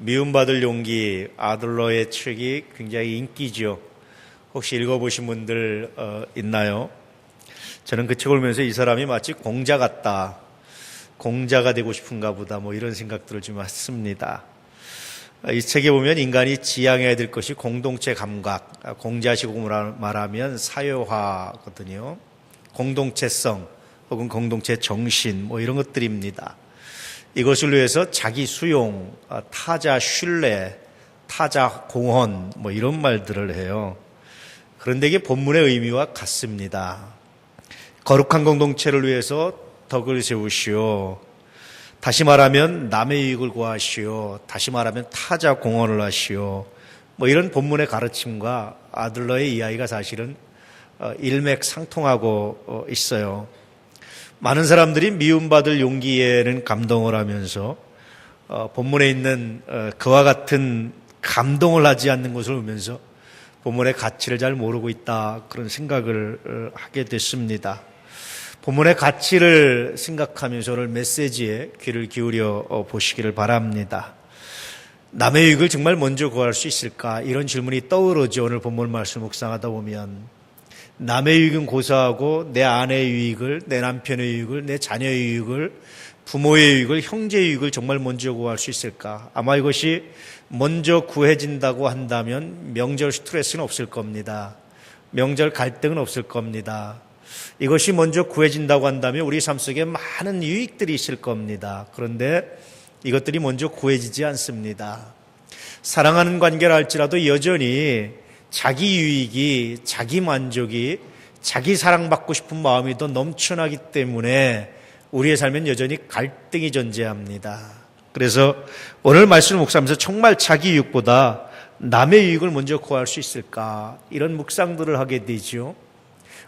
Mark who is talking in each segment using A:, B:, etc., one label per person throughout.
A: 미움받을 용기, 아들러의 책이 굉장히 인기죠. 혹시 읽어보신 분들 있나요? 저는 그 책을 보면서 이 사람이 마치 공자 같다, 공자가 되고 싶은가 보다, 이런 생각들을 좀 했습니다. 이 책에 보면 인간이 지향해야 될 것이 공동체 감각, 공자식으로 말하면 사회화거든요. 공동체성 혹은 공동체 정신 이런 것들입니다. 이것을 위해서 자기 수용, 타자 신뢰, 타자 공헌 이런 말들을 해요. 그런데 이게 본문의 의미와 같습니다. 거룩한 공동체를 위해서 덕을 세우시오. 다시 말하면 남의 이익을 구하시오. 다시 말하면 타자 공헌을 하시오. 이런 본문의 가르침과 아들러의 이야기가 사실은 일맥상통하고 있어요. 많은 사람들이 미움받을 용기에는 감동을 하면서 본문에 있는 그와 같은 감동을 하지 않는 것을 보면서 본문의 가치를 잘 모르고 있다, 그런 생각을 하게 됐습니다. 본문의 가치를 생각하면서 오늘 메시지에 귀를 기울여 보시기를 바랍니다. 남의 유익을 정말 먼저 구할 수 있을까? 이런 질문이 떠오르죠. 오늘 본문 말씀을 묵상하다 보면 남의 유익은 고사하고 내 아내의 유익을, 내 남편의 유익을, 내 자녀의 유익을, 부모의 유익을, 형제의 유익을 정말 먼저 구할 수 있을까? 아마 이것이 먼저 구해진다고 한다면 명절 스트레스는 없을 겁니다. 명절 갈등은 없을 겁니다. 이것이 먼저 구해진다고 한다면 우리 삶 속에 많은 유익들이 있을 겁니다. 그런데 이것들이 먼저 구해지지 않습니다. 사랑하는 관계를 할지라도 여전히 자기 유익이, 자기 만족이, 자기 사랑받고 싶은 마음이 더 넘쳐나기 때문에 우리의 삶엔 여전히 갈등이 존재합니다. 그래서 오늘 말씀을 묵상하면서 정말 자기 유익보다 남의 유익을 먼저 구할 수 있을까? 이런 묵상들을 하게 되죠.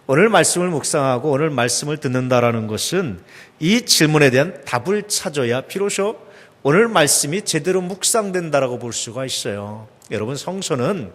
A: 오늘 말씀을 묵상하고 오늘 말씀을 듣는다라는 것은 이 질문에 대한 답을 찾아야 비로소 오늘 말씀이 제대로 묵상된다라고 볼 수가 있어요. 여러분, 성서는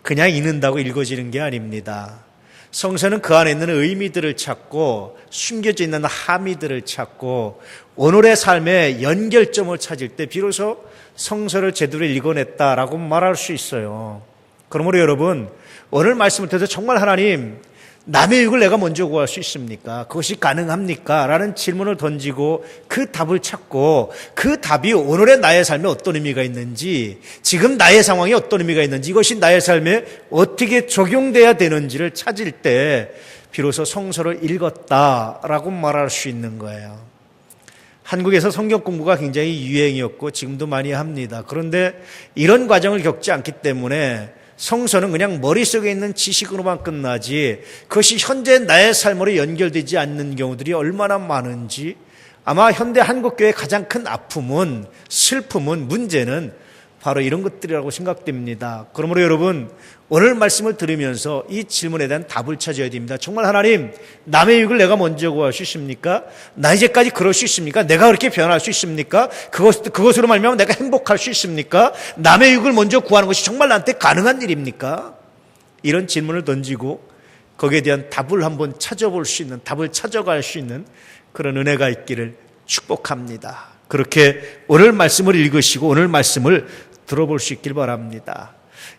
A: 그냥 읽는다고 읽어지는 게 아닙니다. 성서는 그 안에 있는 의미들을 찾고 숨겨져 있는 함의들을 찾고 오늘의 삶의 연결점을 찾을 때 비로소 성서를 제대로 읽어냈다라고 말할 수 있어요. 그러므로 여러분, 오늘 말씀을 통해서 정말 하나님, 남의 유익을 내가 먼저 구할 수 있습니까? 그것이 가능합니까? 라는 질문을 던지고 그 답을 찾고 그 답이 오늘의 나의 삶에 어떤 의미가 있는지, 지금 나의 상황에 어떤 의미가 있는지, 이것이 나의 삶에 어떻게 적용돼야 되는지를 찾을 때 비로소 성서를 읽었다라고 말할 수 있는 거예요. 한국에서 성경 공부가 굉장히 유행이었고 지금도 많이 합니다. 그런데 이런 과정을 겪지 않기 때문에 성서는 그냥 머릿속에 있는 지식으로만 끝나지 그것이 현재 나의 삶으로 연결되지 않는 경우들이 얼마나 많은지, 아마 현대 한국교회의 가장 큰 아픔은, 슬픔은, 문제는 바로 이런 것들이라고 생각됩니다. 그러므로 여러분, 오늘 말씀을 들으면서 이 질문에 대한 답을 찾아야 됩니다. 정말 하나님, 남의 유익을 내가 먼저 구할 수 있습니까? 나 이제까지 그럴 수 있습니까? 내가 그렇게 변할 수 있습니까? 그것으로 말미암아 내가 행복할 수 있습니까? 남의 유익을 먼저 구하는 것이 정말 나한테 가능한 일입니까? 이런 질문을 던지고 거기에 대한 답을 한번 찾아볼 수 있는, 답을 찾아갈 수 있는 그런 은혜가 있기를 축복합니다. 그렇게 오늘 말씀을 읽으시고 오늘 말씀을 들어볼 수 있길 바랍니다.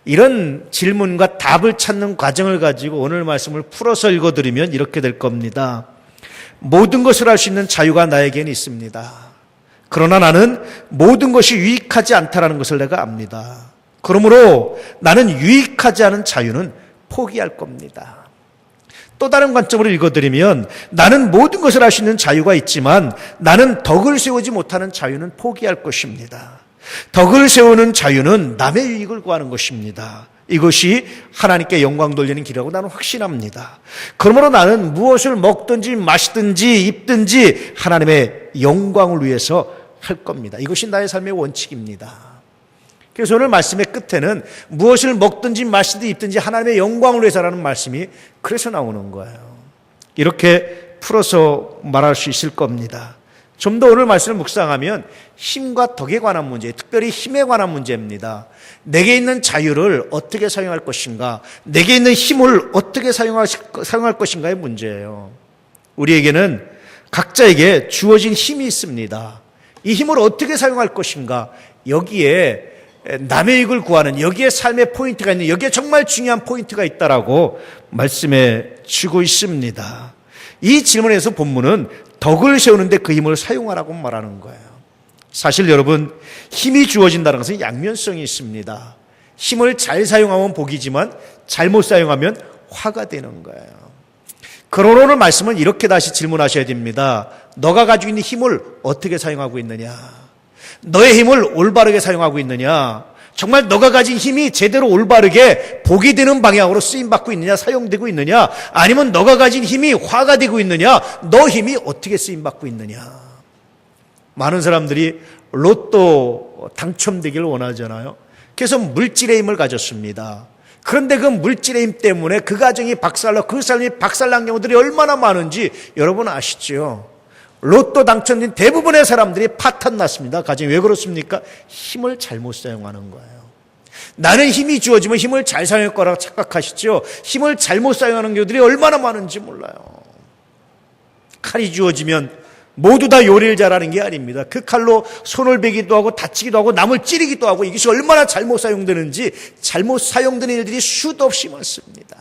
A: 이런 질문과 답을 찾는 과정을 가지고 오늘 말씀을 풀어서 읽어드리면 이렇게 될 겁니다. 모든 것을 할 수 있는 자유가 나에게는 있습니다. 그러나 나는 모든 것이 유익하지 않다라는 것을 내가 압니다. 그러므로 나는 유익하지 않은 자유는 포기할 겁니다. 또 다른 관점으로 읽어드리면 나는 모든 것을 할 수 있는 자유가 있지만 나는 덕을 세우지 못하는 자유는 포기할 것입니다. 덕을 세우는 자유는 남의 유익을 구하는 것입니다. 이것이 하나님께 영광 돌리는 길이라고 나는 확신합니다. 그러므로 나는 무엇을 먹든지 마시든지 입든지 하나님의 영광을 위해서 할 겁니다. 이것이 나의 삶의 원칙입니다. 그래서 오늘 말씀의 끝에는 무엇을 먹든지 마시든지 입든지 하나님의 영광을 위해서라는 말씀이 그래서 나오는 거예요. 이렇게 풀어서 말할 수 있을 겁니다. 좀 더 오늘 말씀을 묵상하면 힘과 덕에 관한 문제, 특별히 힘에 관한 문제입니다. 내게 있는 자유를 어떻게 사용할 것인가, 내게 있는 힘을 어떻게 사용할 것인가의 문제예요. 우리에게는 각자에게 주어진 힘이 있습니다. 이 힘을 어떻게 사용할 것인가, 여기에 남의 이익을 구하는, 여기에 삶의 포인트가 있는, 여기에 정말 중요한 포인트가 있다라고 말씀해 주고 있습니다. 이 질문에서 본문은 덕을 세우는데 그 힘을 사용하라고 말하는 거예요. 사실 여러분, 힘이 주어진다는 것은 양면성이 있습니다. 힘을 잘 사용하면 복이지만 잘못 사용하면 화가 되는 거예요. 그러므로 오늘 말씀은 이렇게 다시 질문하셔야 됩니다. 너가 가지고 있는 힘을 어떻게 사용하고 있느냐? 너의 힘을 올바르게 사용하고 있느냐? 정말 너가 가진 힘이 제대로 올바르게 복이 되는 방향으로 쓰임받고 있느냐, 사용되고 있느냐? 아니면 너가 가진 힘이 화가 되고 있느냐? 너 힘이 어떻게 쓰임받고 있느냐? 많은 사람들이 로또 당첨되기를 원하잖아요. 그래서 물질의 힘을 가졌습니다. 그런데 그 물질의 힘 때문에 그 가정이 박살나고 그 삶이 박살난 경우들이 얼마나 많은지 여러분 아시죠? 로또 당첨된 대부분의 사람들이 파탄 났습니다. 가정이 왜 그렇습니까? 힘을 잘못 사용하는 거예요. 나는 힘이 주어지면 힘을 잘 사용할 거라고 착각하시죠? 힘을 잘못 사용하는 경우들이 얼마나 많은지 몰라요. 칼이 주어지면 모두 다 요리를 잘하는 게 아닙니다. 그 칼로 손을 베기도 하고 다치기도 하고 남을 찌르기도 하고 이것이 얼마나 잘못 사용되는지 잘못 사용되는 일들이 수도 없이 많습니다.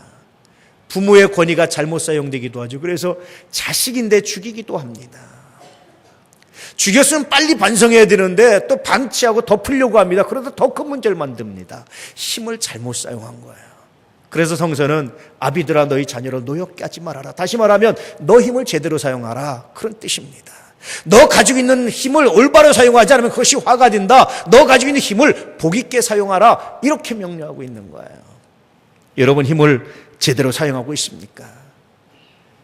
A: 부모의 권위가 잘못 사용되기도 하죠. 그래서 자식인데 죽이기도 합니다. 죽였으면 빨리 반성해야 되는데 또 방치하고 덮으려고 합니다. 그러다 더 큰 문제를 만듭니다. 힘을 잘못 사용한 거예요. 그래서 성서는 아비들아 너희 자녀를 노엽게 하지 말아라. 다시 말하면 너 힘을 제대로 사용하라. 그런 뜻입니다. 너 가지고 있는 힘을 올바로 사용하지 않으면 그것이 화가 된다. 너 가지고 있는 힘을 복 있게 사용하라. 이렇게 명령하고 있는 거예요. 여러분 힘을 제대로 사용하고 있습니까?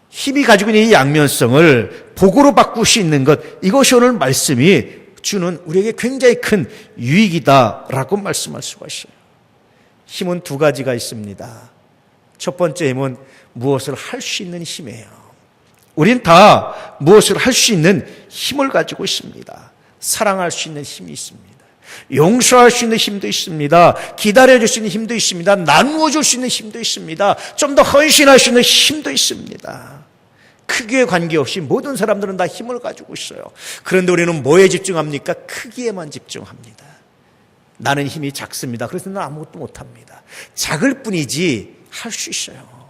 A: 힘이 가지고 있는 이 양면성을 복으로 바꿀 수 있는 것, 이것이 오늘 말씀이 주는 우리에게 굉장히 큰 유익이다라고 말씀할 수가 있어요. 힘은 두 가지가 있습니다. 첫 번째 힘은 무엇을 할 수 있는 힘이에요. 우린 다 무엇을 할 수 있는 힘을 가지고 있습니다. 사랑할 수 있는 힘이 있습니다. 용서할 수 있는 힘도 있습니다. 기다려줄 수 있는 힘도 있습니다. 나누어줄 수 있는 힘도 있습니다. 좀 더 헌신할 수 있는 힘도 있습니다. 크기에 관계없이 모든 사람들은 다 힘을 가지고 있어요. 그런데 우리는 뭐에 집중합니까? 크기에만 집중합니다. 나는 힘이 작습니다. 그래서 나는 아무것도 못합니다. 작을 뿐이지 할 수 있어요.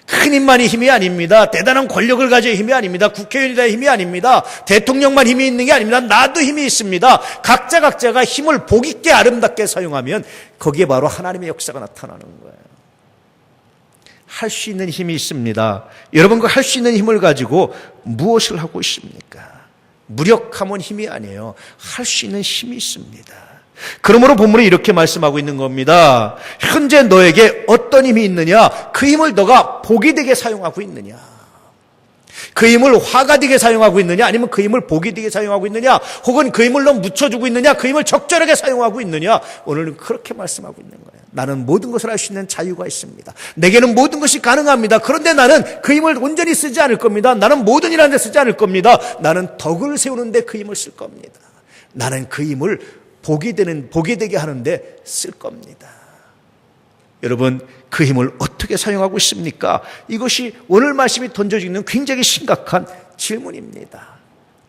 A: 큰 힘만이 힘이 아닙니다. 대단한 권력을 가져야 힘이 아닙니다. 국회의원이다 힘이 아닙니다. 대통령만 힘이 있는 게 아닙니다. 나도 힘이 있습니다. 각자가 힘을 복 있게 아름답게 사용하면 거기에 바로 하나님의 역사가 나타나는 거예요. 할 수 있는 힘이 있습니다. 여러분 그 할 수 있는 힘을 가지고 무엇을 하고 있습니까? 무력하면 힘이 아니에요. 할 수 있는 힘이 있습니다. 그러므로 본문에 이렇게 말씀하고 있는 겁니다. 현재 너에게 어떤 힘이 있느냐? 그 힘을 너가 복이 되게 사용하고 있느냐? 그 힘을 화가 되게 사용하고 있느냐? 아니면 그 힘을 복이 되게 사용하고 있느냐? 혹은 그 힘을 너 묻혀주고 있느냐? 그 힘을 적절하게 사용하고 있느냐? 오늘은 그렇게 말씀하고 있는 거예요. 나는 모든 것을 할 수 있는 자유가 있습니다. 내게는 모든 것이 가능합니다. 그런데 나는 그 힘을 온전히 쓰지 않을 겁니다. 나는 모든 일 하는데 쓰지 않을 겁니다. 나는 덕을 세우는데 그 힘을 쓸 겁니다. 나는 그 힘을 복이 되게 하는데 쓸 겁니다. 여러분 그 힘을 어떻게 사용하고 있습니까? 이것이 오늘 말씀이 던져지는 굉장히 심각한 질문입니다.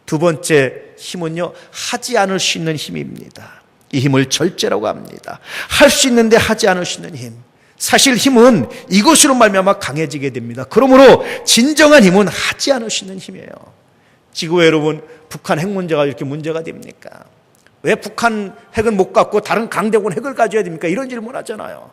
A: 두 번째 힘은요, 하지 않을 수 있는 힘입니다. 이 힘을 절제라고 합니다. 할 수 있는데 하지 않을 수 있는 힘. 사실 힘은 이것으로 말미암아 강해지게 됩니다. 그러므로 진정한 힘은 하지 않을 수 있는 힘이에요. 지구에 여러분 북한 핵 문제가 이렇게 문제가 됩니까? 왜 북한 핵은 못 갖고 다른 강대국은 핵을 가져야 됩니까? 이런 질문 하잖아요.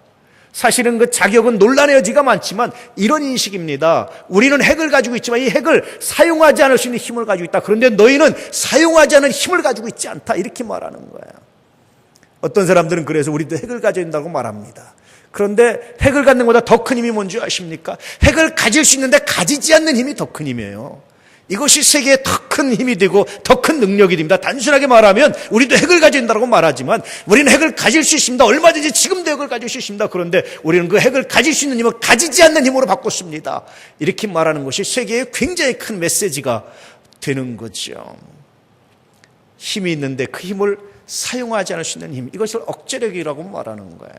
A: 사실은 그 자격은 논란의 여지가 많지만 이런 인식입니다. 우리는 핵을 가지고 있지만 이 핵을 사용하지 않을 수 있는 힘을 가지고 있다. 그런데 너희는 사용하지 않은 힘을 가지고 있지 않다. 이렇게 말하는 거예요. 어떤 사람들은 그래서 우리도 핵을 가져야 된다고 말합니다. 그런데 핵을 갖는 것보다 더 큰 힘이 뭔지 아십니까? 핵을 가질 수 있는데 가지지 않는 힘이 더 큰 힘이에요. 이것이 세계에 더 큰 힘이 되고 더 큰 능력이 됩니다. 단순하게 말하면 우리도 핵을 가져야 된다고 말하지만 우리는 핵을 가질 수 있습니다. 얼마든지 지금도 핵을 가질 수 있습니다. 그런데 우리는 그 핵을 가질 수 있는 힘을 가지지 않는 힘으로 바꿨습니다. 이렇게 말하는 것이 세계에 굉장히 큰 메시지가 되는 거죠. 힘이 있는데 그 힘을 사용하지 않을 수 있는 힘, 이것을 억제력이라고 말하는 거예요.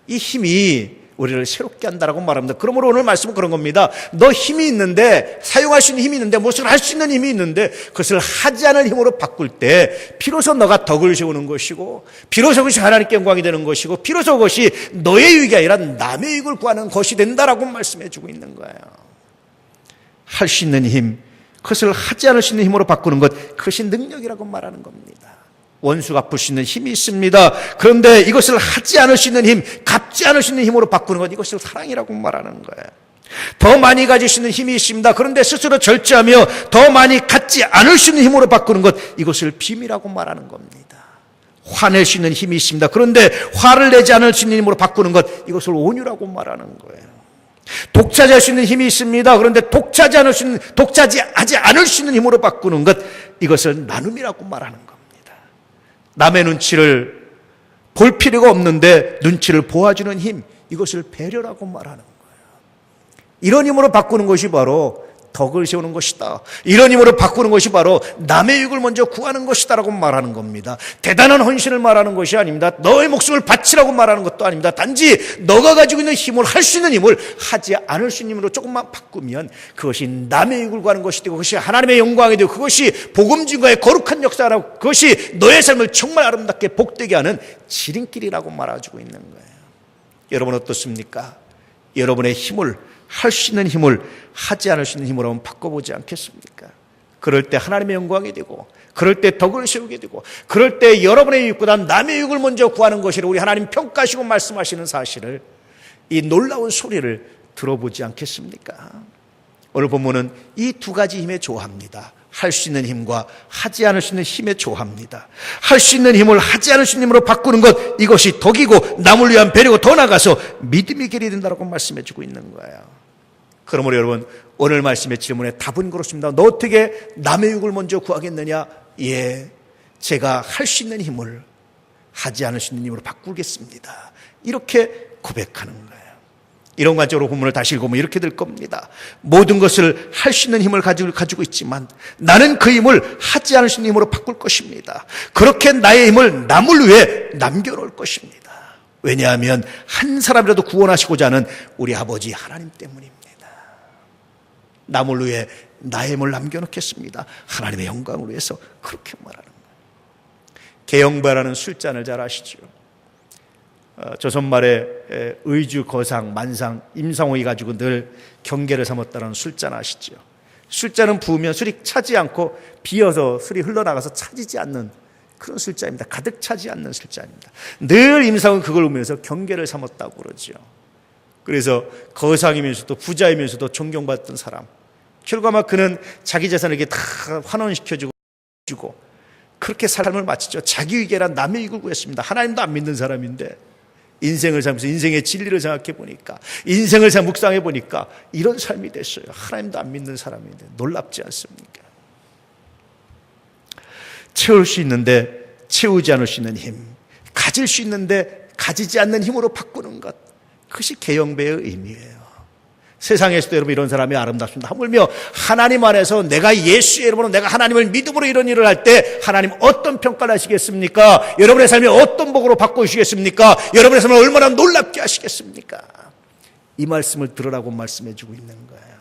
A: 이 힘이 우리를 새롭게 한다라고 말합니다. 그러므로 오늘 말씀은 그런 겁니다. 너 힘이 있는데, 사용할 수 있는 힘이 있는데, 무엇을 할 수 있는 힘이 있는데 그것을 하지 않을 힘으로 바꿀 때 비로소 너가 덕을 세우는 것이고, 비로소 그것이 하나님께 영광이 되는 것이고, 비로소 그것이 너의 유익이 아니라 남의 유익을 구하는 것이 된다라고 말씀해 주고 있는 거예요. 할 수 있는 힘, 그것을 하지 않을 수 있는 힘으로 바꾸는 것, 그것이 능력이라고 말하는 겁니다. 원수가 갚을 수 있는 힘이 있습니다. 그런데 이것을 하지 않을 수 있는 힘, 갚지 않을 수 있는 힘으로 바꾸는 것, 이것을 사랑이라고 말하는 거예요. 더 많이 가질 수 있는 힘이 있습니다. 그런데 스스로 절제하며 더 많이 갖지 않을 수 있는 힘으로 바꾸는 것, 이것을 비밀이라고 말하는 겁니다. 화낼 수 있는 힘이 있습니다. 그런데 화를 내지 않을 수 있는 힘으로 바꾸는 것, 이것을 온유라고 말하는 거예요. 독차지할 수 있는 힘이 있습니다. 그런데 독차지하지 않을 수 있는 힘으로 바꾸는 것, 이것을 나눔이라고 말하는 겁니다. 남의 눈치를 볼 필요가 없는데 눈치를 보아주는 힘, 이것을 배려라고 말하는 거예요. 이런 힘으로 바꾸는 것이 바로 덕을 세우는 것이다. 이런 힘으로 바꾸는 것이 바로 남의 유익을 먼저 구하는 것이다라고 말하는 겁니다. 대단한 헌신을 말하는 것이 아닙니다. 너의 목숨을 바치라고 말하는 것도 아닙니다. 단지 너가 가지고 있는 힘을, 할 수 있는 힘을 하지 않을 수 있는 힘으로 조금만 바꾸면 그것이 남의 유익을 구하는 것이 되고, 그것이 하나님의 영광이 되고, 그것이 복음 증거의 거룩한 역사라고, 그것이 너의 삶을 정말 아름답게 복되게 하는 지름길이라고 말해주고 있는 거예요. 여러분 어떻습니까? 여러분의 힘을, 할 수 있는 힘을 하지 않을 수 있는 힘으로 한번 바꿔보지 않겠습니까? 그럴 때 하나님의 영광이 되고, 그럴 때 덕을 세우게 되고, 그럴 때 여러분의 유익보다 남의 유익을 먼저 구하는 것이라 우리 하나님 평가하시고 말씀하시는 사실을, 이 놀라운 소리를 들어보지 않겠습니까? 오늘 본문은 이 두 가지 힘에 조합니다. 할 수 있는 힘과 하지 않을 수 있는 힘에 조합니다. 할 수 있는 힘을 하지 않을 수 있는 힘으로 바꾸는 것, 이것이 덕이고 남을 위한 배려고, 더 나아가서 믿음의 길이 된다고 말씀해 주고 있는 거예요. 그러므로 여러분, 오늘 말씀의 질문에 답은 그렇습니다. 너 어떻게 남의 유익을 먼저 구하겠느냐? 예, 제가 할 수 있는 힘을 하지 않을 수 있는 힘으로 바꾸겠습니다. 이렇게 고백하는 거예요. 이런 관점으로 본문을 다시 읽으면 이렇게 될 겁니다. 모든 것을 할 수 있는 힘을 가지고 있지만 나는 그 힘을 하지 않을 수 있는 힘으로 바꿀 것입니다. 그렇게 나의 힘을 남을 위해 남겨놓을 것입니다. 왜냐하면 한 사람이라도 구원하시고자 하는 우리 아버지 하나님 때문입니다. 남을 위해 나의 힘을 남겨놓겠습니다. 하나님의 영광을 위해서, 그렇게 말하는 거예요. 개영배라는 술잔을 잘 아시죠? 조선 말에 의주, 거상, 만상, 임상호이 가지고 늘 경계를 삼았다는 술잔 아시죠? 술잔은 부으면 술이 차지 않고 비어서 술이 흘러나가서 차지지 않는 그런 술잔입니다. 가득 차지 않는 술잔입니다. 늘 임상은 그걸 보면서 경계를 삼았다고 그러죠. 그래서 거상이면서도 부자이면서도 존경받던 사람, 결과만 그는 자기 재산을 이렇게 다 환원시켜주고 그렇게 삶을 마치죠. 자기 유익이란 남의 유익을 구했습니다. 하나님도 안 믿는 사람인데 인생을 살면서 인생의 진리를 생각해 보니까, 인생을 묵상해 보니까 이런 삶이 됐어요. 하나님도 안 믿는 사람인데 놀랍지 않습니까? 채울 수 있는데 채우지 않을 수 있는 힘, 가질 수 있는데 가지지 않는 힘으로 바꾸는 것, 그것이 개영배의 의미예요. 세상에서도 여러분 이런 사람이 아름답습니다. 하물며 하나님 안에서 내가 예수의 이름으로, 내가 하나님을 믿음으로 이런 일을 할 때 하나님 어떤 평가를 하시겠습니까? 여러분의 삶이 어떤 복으로 바꾸시겠습니까? 여러분의 삶을 얼마나 놀랍게 하시겠습니까? 이 말씀을 들으라고 말씀해 주고 있는 거예요.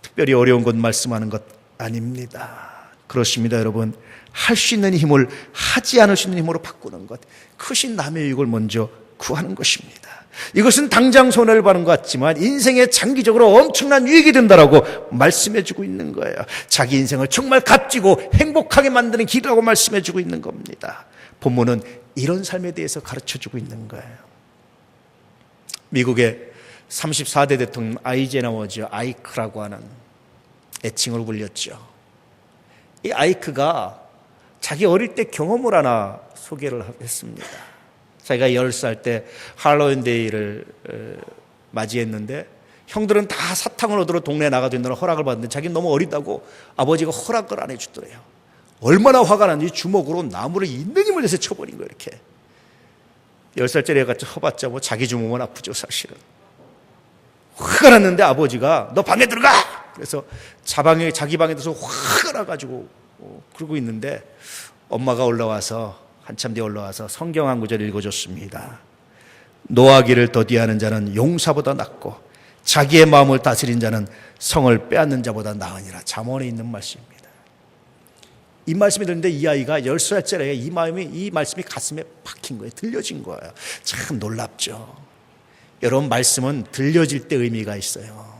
A: 특별히 어려운 것 말씀하는 것 아닙니다. 그렇습니다. 여러분, 할 수 있는 힘을 하지 않을 수 있는 힘으로 바꾸는 것, 그것이 남의 유익을 먼저 구하는 것입니다. 이것은 당장 손해를 보는 것 같지만 인생에 장기적으로 엄청난 유익이 된다라고 말씀해 주고 있는 거예요. 자기 인생을 정말 값지고 행복하게 만드는 길이라고 말씀해 주고 있는 겁니다. 본문은 이런 삶에 대해서 가르쳐 주고 있는 거예요. 미국의 34대 대통령 아이젠하워즈, 아이크라고 하는 애칭으로 불렸죠. 이 아이크가 자기 어릴 때 경험을 하나 소개를 했습니다. 자기가 10살 때 할로윈데이를 맞이했는데 형들은 다 사탕을 얻으러 동네에 나가도 된다는 허락을 받는데 자기는 너무 어리다고 아버지가 허락을 안 해주더래요. 얼마나 화가 났는지 주먹으로 나무를 있는 힘을 내서 쳐버린 거예요. 이렇게 10살짜리 애가 쳐봤자 뭐 자기 주먹은 아프죠 사실은. 화가 났는데 아버지가 너 방에 들어가! 그래서 자기 방에 들어서 화가 나가지고 그러고 있는데 엄마가 올라와서 한참 뒤에 올라와서 성경 한 구절 읽어줬습니다. 노하기를 더디하는 자는 용사보다 낫고 자기의 마음을 다스린 자는 성을 빼앗는 자보다 나으니라. 잠언에 있는 말씀입니다. 이 말씀이 들리는데 이 아이가 10살짜리 이 말씀이 가슴에 박힌 거예요. 들려진 거예요. 참 놀랍죠. 여러분, 말씀은 들려질 때 의미가 있어요.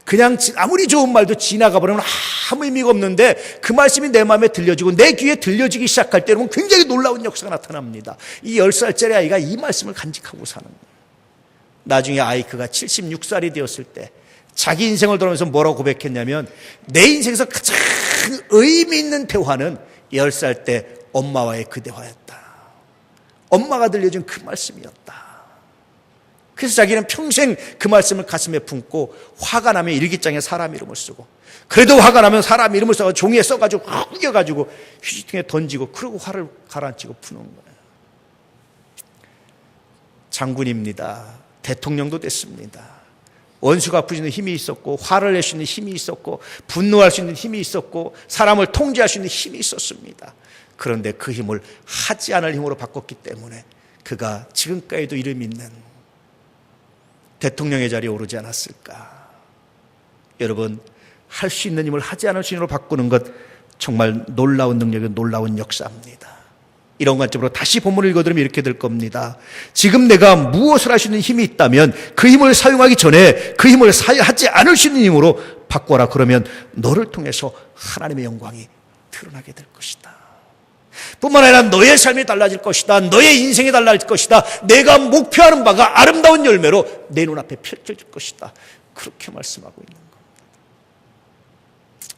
A: 그냥 아무리 좋은 말도 지나가 버리면 아무 의미가 없는데 그 말씀이 내 마음에 들려지고 내 귀에 들려지기 시작할 때는 굉장히 놀라운 역사가 나타납니다. 이 10살짜리 아이가 이 말씀을 간직하고 사는 거예요. 나중에 아이크가 76살이 되었을 때 자기 인생을 돌아보면서 뭐라고 고백했냐면, 내 인생에서 가장 의미 있는 대화는 10살 때 엄마와의 그 대화였다. 엄마가 들려준 그 말씀이었다. 그래서 자기는 평생 그 말씀을 가슴에 품고 화가 나면 일기장에 사람 이름을 쓰고, 그래도 화가 나면 사람 이름을 써서 종이에 써가지고 후겨가지고 휴지통에 던지고, 그러고 화를 가라앉히고 푸는 거예요. 장군입니다. 대통령도 됐습니다. 원수가 아플 수 있는 힘이 있었고, 화를 낼 수 있는 힘이 있었고, 분노할 수 있는 힘이 있었고, 사람을 통제할 수 있는 힘이 있었습니다. 그런데 그 힘을 하지 않을 힘으로 바꿨기 때문에 그가 지금까지도 이름 있는 대통령의 자리에 오르지 않았을까. 여러분, 할 수 있는 힘을 하지 않을 수 있는 힘으로 바꾸는 것, 정말 놀라운 능력이, 놀라운 역사입니다. 이런 관점으로 다시 본문을 읽어드리면 이렇게 될 겁니다. 지금 내가 무엇을 할 수 있는 힘이 있다면 그 힘을 사용하기 전에 그 힘을 하지 않을 수 있는 힘으로 바꿔라. 그러면 너를 통해서 하나님의 영광이 드러나게 될 것이다. 뿐만 아니라 너의 삶이 달라질 것이다. 너의 인생이 달라질 것이다. 내가 목표하는 바가 아름다운 열매로 내 눈앞에 펼쳐질 것이다. 그렇게 말씀하고 있는 겁니다.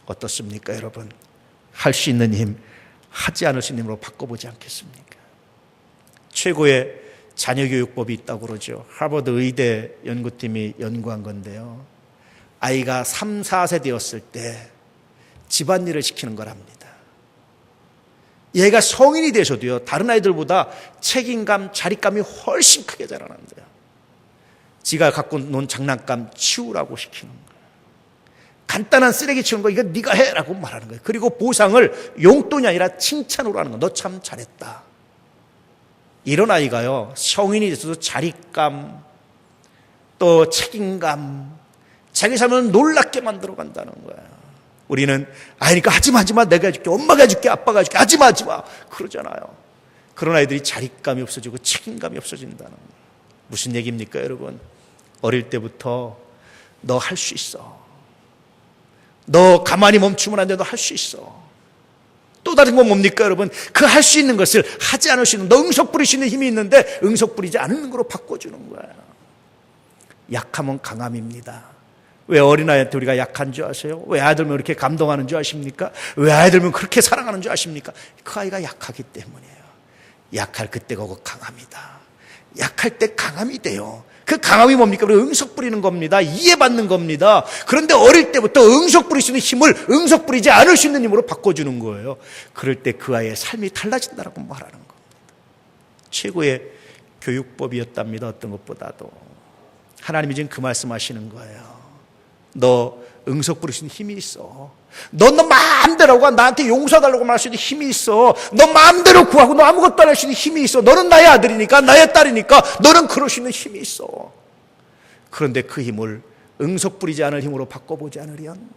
A: 어떻습니까, 여러분? 할 수 있는 힘, 하지 않을 수 있는 힘으로 바꿔보지 않겠습니까? 최고의 자녀교육법이 있다고 그러죠. 하버드 의대 연구팀이 연구한 건데요. 아이가 3, 4세 되었을 때 집안일을 시키는 거랍니다. 얘가 성인이 돼서도요, 다른 아이들보다 책임감, 자립감이 훨씬 크게 자라난대요. 지가 갖고 논 장난감 치우라고 시키는 거예요. 간단한 쓰레기 치우는 거, 이거 네가 해라고 말하는 거예요. 그리고 보상을 용돈이 아니라 칭찬으로 하는 거예요. 너 참 잘했다. 이런 아이가요, 성인이 돼서도 자립감, 또 책임감, 자기 삶을 놀랍게 만들어 간다는 거예요. 우리는 그러니까 하지마, 내가 해줄게, 엄마가 해줄게, 아빠가 해줄게, 하지마 그러잖아요. 그런 아이들이 자립감이 없어지고 책임감이 없어진다는 거예요. 무슨 얘기입니까, 여러분? 어릴 때부터 너 할 수 있어, 너 가만히 멈추면 안 돼, 너 할 수 있어. 또 다른 건 뭡니까, 여러분? 그 할 수 있는 것을 하지 않을 수 있는, 너 응석 부릴 수 있는 힘이 있는데 응석 부리지 않는 거로 바꿔주는 거예요. 약함은 강함입니다. 왜 어린아이한테 우리가 약한 줄 아세요? 왜 아이들면 이렇게 감동하는 줄 아십니까? 왜 아이들면 그렇게 사랑하는 줄 아십니까? 그 아이가 약하기 때문이에요. 약할 그때가 오고 강합니다. 약할 때 강함이 돼요. 그 강함이 뭡니까? 우리가 응석 부리는 겁니다. 이해받는 겁니다. 그런데 어릴 때부터 응석 부릴 수 있는 힘을 응석 부리지 않을 수 있는 힘으로 바꿔주는 거예요. 그럴 때 그 아이의 삶이 달라진다라고 말하는 겁니다. 최고의 교육법이었답니다. 어떤 것보다도. 하나님이 지금 그 말씀하시는 거예요. 너 응석 부릴 수 있는 힘이 있어. 너 마음대로 하고 나한테 용서달라고 말할 수 있는 힘이 있어. 너 마음대로 구하고 너 아무것도 안 할 수 있는 힘이 있어. 너는 나의 아들이니까, 나의 딸이니까 너는 그럴 수 있는 힘이 있어. 그런데 그 힘을 응석 부리지 않을 힘으로 바꿔보지 않으련,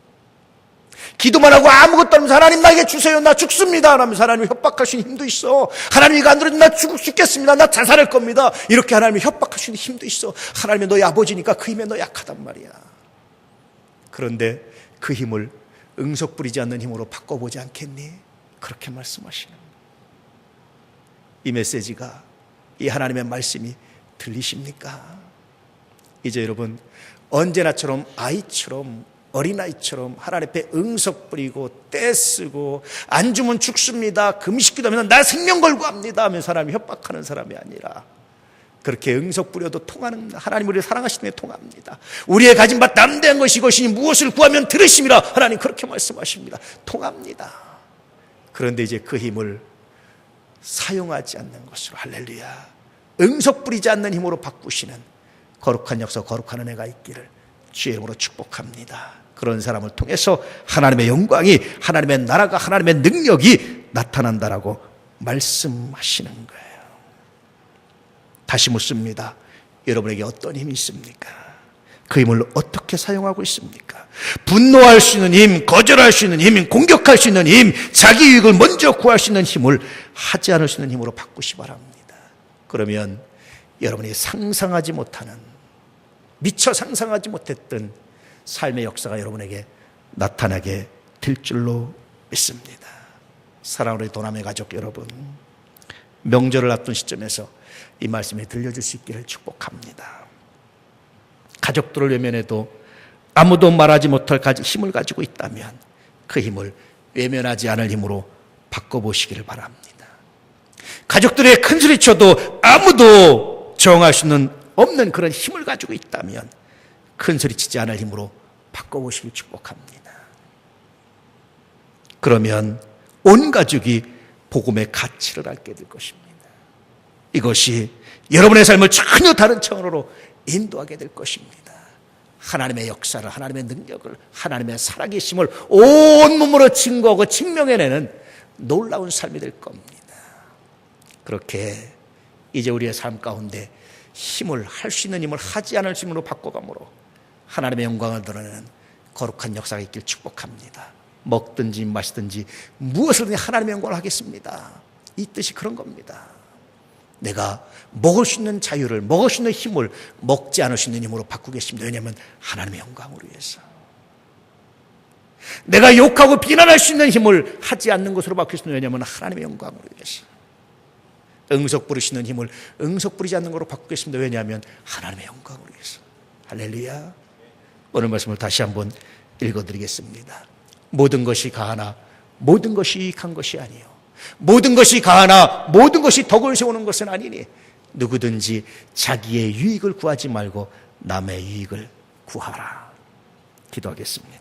A: 기도만 하고 아무것도 안 하면서 하나님 나에게 주세요, 나 죽습니다 하면서 하나님을 협박할 수 있는 힘도 있어. 하나님 이거 안 들어주면 나 죽겠습니다, 나 자살할 겁니다, 이렇게 하나님을 협박할 수 있는 힘도 있어. 하나님이 너의 아버지니까 그 힘에 너 약하단 말이야. 그런데 그 힘을 응석 부리지 않는 힘으로 바꿔보지 않겠니? 그렇게 말씀하시는 거예요. 이 메시지가, 이 하나님의 말씀이 들리십니까? 이제 여러분, 언제나처럼 아이처럼, 어린아이처럼 하나님 앞에 응석 부리고 떼쓰고 안 주면 죽습니다, 금식기도 하면 나 생명 걸고 합니다 하면서 사람이 협박하는 사람이 아니라, 그렇게 응석 부려도 통하는, 하나님 우리를 사랑하시는 데 통합니다. 우리의 가진 바 담대한 것이 이것이니 무엇을 구하면 들으심이라, 하나님 그렇게 말씀하십니다. 통합니다. 그런데 이제 그 힘을 사용하지 않는 것으로, 할렐루야, 응석 부리지 않는 힘으로 바꾸시는 거룩한 역사, 거룩한 은혜가 있기를 주의 이름으로 축복합니다. 그런 사람을 통해서 하나님의 영광이, 하나님의 나라가, 하나님의 능력이 나타난다라고 말씀하시는 거예요. 다시 묻습니다. 여러분에게 어떤 힘이 있습니까? 그 힘을 어떻게 사용하고 있습니까? 분노할 수 있는 힘, 거절할 수 있는 힘, 공격할 수 있는 힘, 자기 유익을 먼저 구할 수 있는 힘을 하지 않을 수 있는 힘으로 바꾸시 바랍니다. 그러면 여러분이 상상하지 못하는, 미처 상상하지 못했던 삶의 역사가 여러분에게 나타나게 될 줄로 믿습니다. 사랑하는 우리 도남의 가족 여러분, 명절을 앞둔 시점에서 이 말씀이 들려줄 수 있기를 축복합니다. 가족들을 외면해도 아무도 말하지 못할 힘을 가지고 있다면 그 힘을 외면하지 않을 힘으로 바꿔보시기를 바랍니다. 가족들의 큰 소리 쳐도 아무도 저항할 수는 없는 그런 힘을 가지고 있다면 큰 소리 치지 않을 힘으로 바꿔보시길 축복합니다. 그러면 온 가족이 복음의 가치를 알게 될 것입니다. 이것이 여러분의 삶을 전혀 다른 차원으로 인도하게 될 것입니다. 하나님의 역사를, 하나님의 능력을, 하나님의 살아계심을 온몸으로 증거하고 증명해내는 놀라운 삶이 될 겁니다. 그렇게 이제 우리의 삶 가운데 힘을, 할 수 있는 힘을 하지 않을 수 있는 힘으로 바꿔감으로 하나님의 영광을 드러내는 거룩한 역사가 있길 축복합니다. 먹든지 마시든지 무엇을 하나님의 영광을 하겠습니다. 이 뜻이 그런 겁니다. 내가 먹을 수 있는 자유를, 먹을 수 있는 힘을 먹지 않을 수 있는 힘으로 바꾸겠습니다. 왜냐하면 하나님의 영광을 위해서. 내가 욕하고 비난할 수 있는 힘을 하지 않는 것으로 바꾸겠습니다. 왜냐하면 하나님의 영광을 위해서. 응석 부르시는 힘을 응석 부리지 않는 것으로 바꾸겠습니다. 왜냐하면 하나님의 영광을 위해서. 할렐루야. 오늘 말씀을 다시 한번 읽어드리겠습니다. 모든 것이 가하나 모든 것이 유익한 것이 아니요 모든 것이 가하나 모든 것이 덕을 세우는 것은 아니니 누구든지 자기의 유익을 구하지 말고 남의 유익을 구하라. 기도하겠습니다.